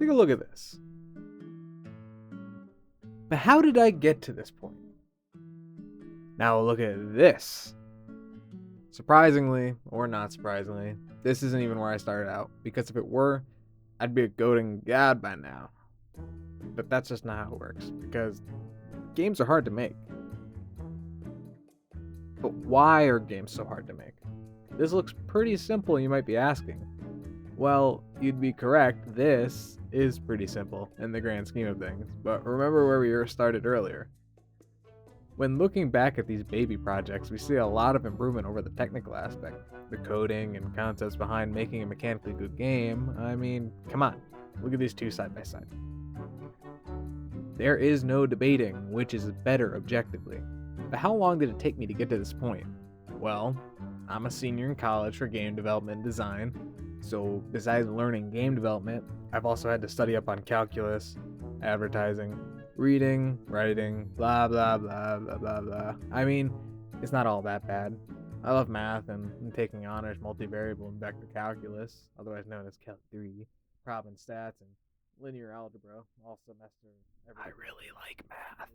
take a look at this. But how did I get to this point? Now look at this. Surprisingly, or not surprisingly, this isn't even where I started out, because if it were, I'd be a goading god by now. But that's just not how it works, because games are hard to make. But why are games so hard to make? This looks pretty simple, you might be asking. Well, you'd be correct, this is pretty simple in the grand scheme of things, but remember where we started earlier. When looking back at these baby projects, we see a lot of improvement over the technical aspect. The coding and concepts behind making a mechanically good game, I mean, come on, look at these two side by side. There is no debating which is better objectively. But how long did it take me to get to this point? Well, I'm a senior in college for game development and design, so besides learning game development, I've also had to study up on calculus, advertising, reading, writing, blah blah blah blah blah blah. I mean, it's not all that bad. I love math and I'm taking honors multivariable and vector calculus, otherwise known as Calc 3, prob and stats, and linear algebra all semester. I really like math.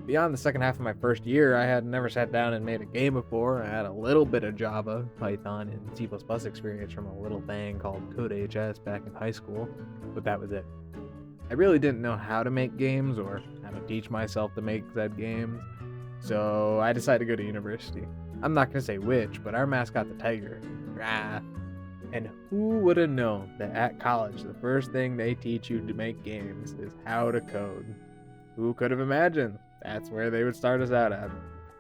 Beyond the second half of my first year, I had never sat down and made a game before. I had a little bit of Java, Python, and C++ experience from a little thing called CodeHS back in high school, but that was it. I really didn't know how to make games or how to teach myself to make said games, so I decided to go to university. I'm not going to say which, but our mascot, the tiger. Rah. And who would have known that at college, the first thing they teach you to make games is how to code? Who could have imagined? That's where they would start us out at.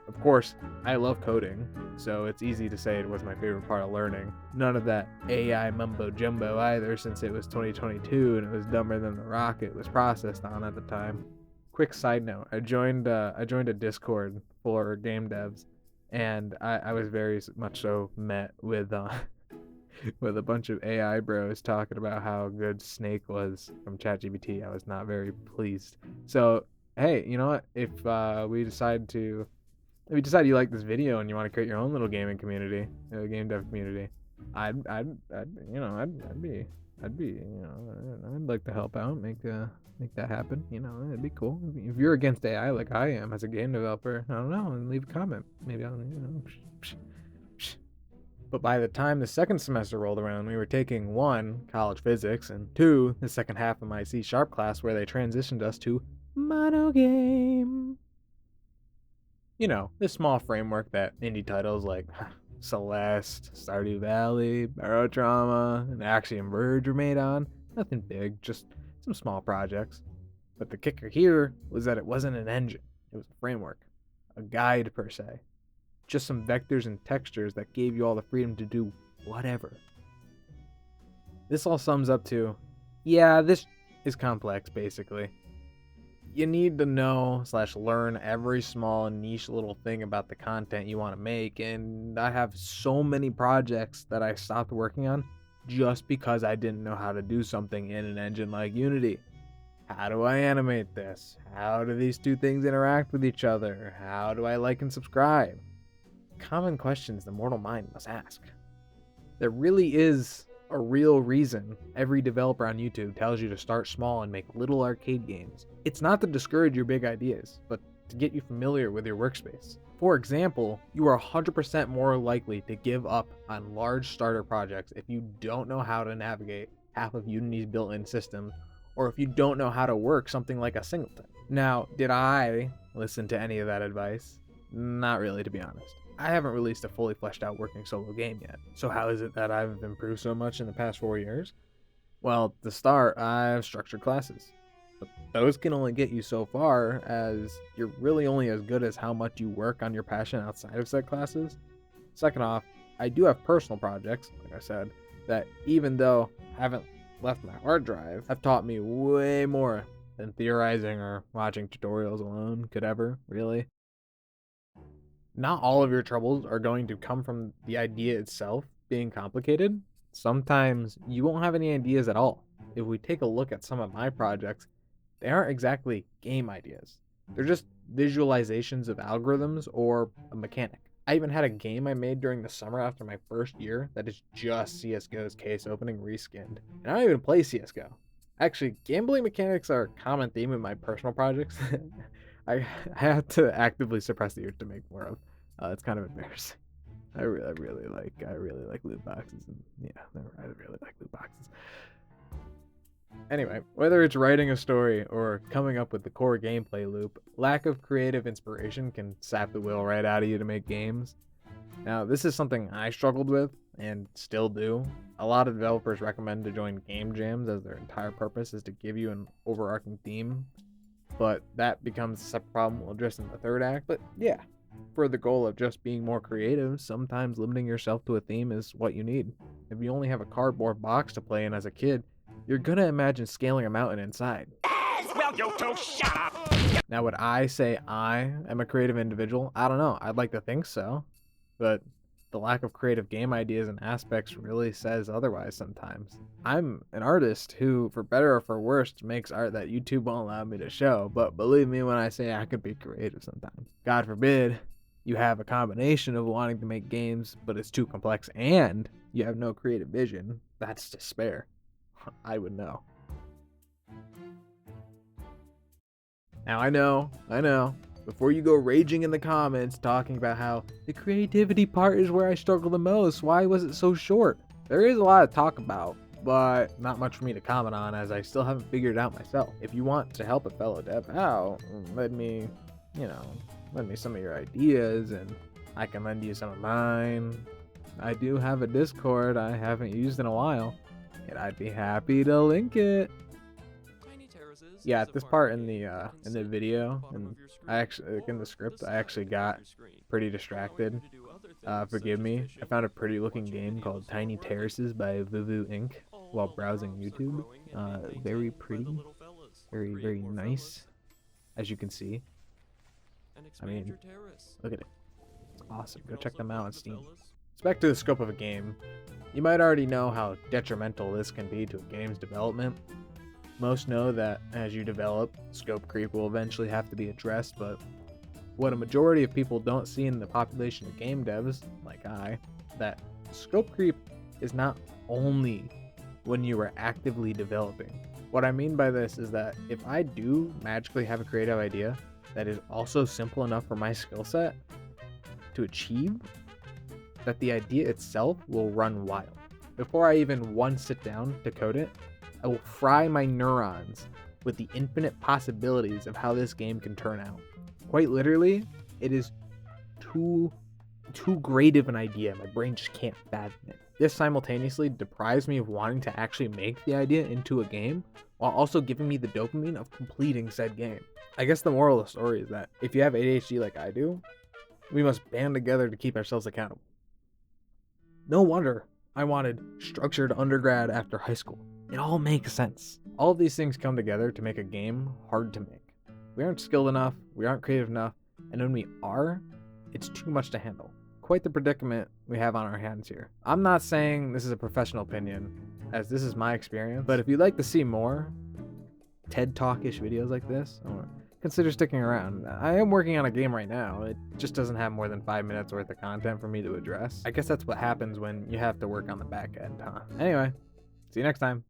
Of course, I love coding, so it's easy to say it was my favorite part of learning. None of that AI mumbo jumbo either, since it was 2022 and it was dumber than the rocket was processed on at the time. Quick side note, I joined a Discord for game devs, and I was very much so met with with a bunch of AI bros talking about how good Snake was from ChatGPT. I was not very pleased. So, hey, you know what? If we decide you like this video and you want to create your own little gaming community, game dev community, I'd like to help out, make that happen. You know, it'd be cool. If you're against AI like I am as a game developer, I don't know, and leave a comment. Maybe I'll, But by the time the second semester rolled around, we were taking 1, college physics, and 2, the second half of my C# class where they transitioned us to monogame. You know, this small framework that indie titles like Celeste, Stardew Valley, Barotrauma, and Axiom Verge were made on. Nothing big, just some small projects. But the kicker here was that it wasn't an engine. It was a framework. A guide, per se. Just some vectors and textures that gave you all the freedom to do whatever. This all sums up to, yeah, this is complex, basically. You need to know / learn every small niche little thing about the content you want to make, and I have so many projects that I stopped working on just because I didn't know how to do something in an engine like Unity. How do I animate this? How do these two things interact with each other? How do I like and subscribe? Common questions the mortal mind must ask. There really is a real reason every developer on YouTube tells you to start small and make little arcade games. It's not to discourage your big ideas, but to get you familiar with your workspace. For example, you are 100% more likely to give up on large starter projects if you don't know how to navigate half of Unity's built-in systems, or if you don't know how to work something like a singleton. Now, did I listen to any of that advice? Not really, to be honest. I haven't released a fully fleshed out working solo game yet. So how is it that I've improved so much in the past 4 years? Well, to start, I've structured classes. But those can only get you so far, as you're really only as good as how much you work on your passion outside of said classes. Second off, I do have personal projects, like I said, that even though I haven't left my hard drive, have taught me way more than theorizing or watching tutorials alone could ever, really. Not all of your troubles are going to come from the idea itself being complicated. Sometimes you won't have any ideas at all. If we take a look at some of my projects, they aren't exactly game ideas. They're just visualizations of algorithms or a mechanic. I even had a game I made during the summer after my first year that is just CSGO's case opening reskinned. And I don't even play CSGO. Actually, gambling mechanics are a common theme in my personal projects. I have to actively suppress the urge to make more of. It's kind of embarrassing. I really like loot boxes, and yeah, I really like loot boxes. Anyway, whether it's writing a story or coming up with the core gameplay loop, lack of creative inspiration can sap the will right out of you to make games. Now, this is something I struggled with and still do. A lot of developers recommend to join game jams as their entire purpose is to give you an overarching theme, but that becomes a separate problem we'll address in the third act. But yeah, for the goal of just being more creative, sometimes limiting yourself to a theme is what you need. If you only have a cardboard box to play in as a kid, you're gonna imagine scaling a mountain inside. Well, you two shut up! Now, would I say I am a creative individual? I don't know. I'd like to think so, but the lack of creative game ideas and aspects really says otherwise sometimes. I'm an artist who, for better or for worse, makes art that YouTube won't allow me to show, but believe me when I say I could be creative sometimes. God forbid you have a combination of wanting to make games, but it's too complex and you have no creative vision. That's despair. I would know. Now, I know, before you go raging in the comments talking about how the creativity part is where I struggle the most, why was it so short? There is a lot to talk about, but not much for me to comment on as I still haven't figured it out myself. If you want to help a fellow dev out, lend me some of your ideas and I can lend you some of mine. I do have a Discord I haven't used in a while, and I'd be happy to link it. Yeah, at this part in the video, and I actually in the script, I actually got pretty distracted. Forgive me. I found a pretty looking game called Tiny Terraces by Vuvu Inc. while browsing YouTube. Very pretty, very nice, as you can see. I mean, look at it. It's awesome. Go check them out on Steam. So back to the scope of a game. You might already know how detrimental this can be to a game's development. Most know that as you develop, scope creep will eventually have to be addressed, but what a majority of people don't see in the population of game devs, like that scope creep is not only when you are actively developing. What I mean by this is that if I do magically have a creative idea that is also simple enough for my skill set to achieve, that the idea itself will run wild. Before I even once sit down to code it, I will fry my neurons with the infinite possibilities of how this game can turn out. Quite literally, it is too great of an idea. My brain just can't fathom it. This simultaneously deprives me of wanting to actually make the idea into a game, while also giving me the dopamine of completing said game. I guess the moral of the story is that if you have ADHD like I do, we must band together to keep ourselves accountable. No wonder I wanted structured undergrad after high school. It all makes sense. All of these things come together to make a game hard to make. We aren't skilled enough, we aren't creative enough, and when we are, it's too much to handle. Quite the predicament we have on our hands here. I'm not saying this is a professional opinion, as this is my experience, but if you'd like to see more TED Talk-ish videos like this, consider sticking around. I am working on a game right now. It just doesn't have more than 5 minutes worth of content for me to address. I guess that's what happens when you have to work on the back end, huh? Anyway, see you next time.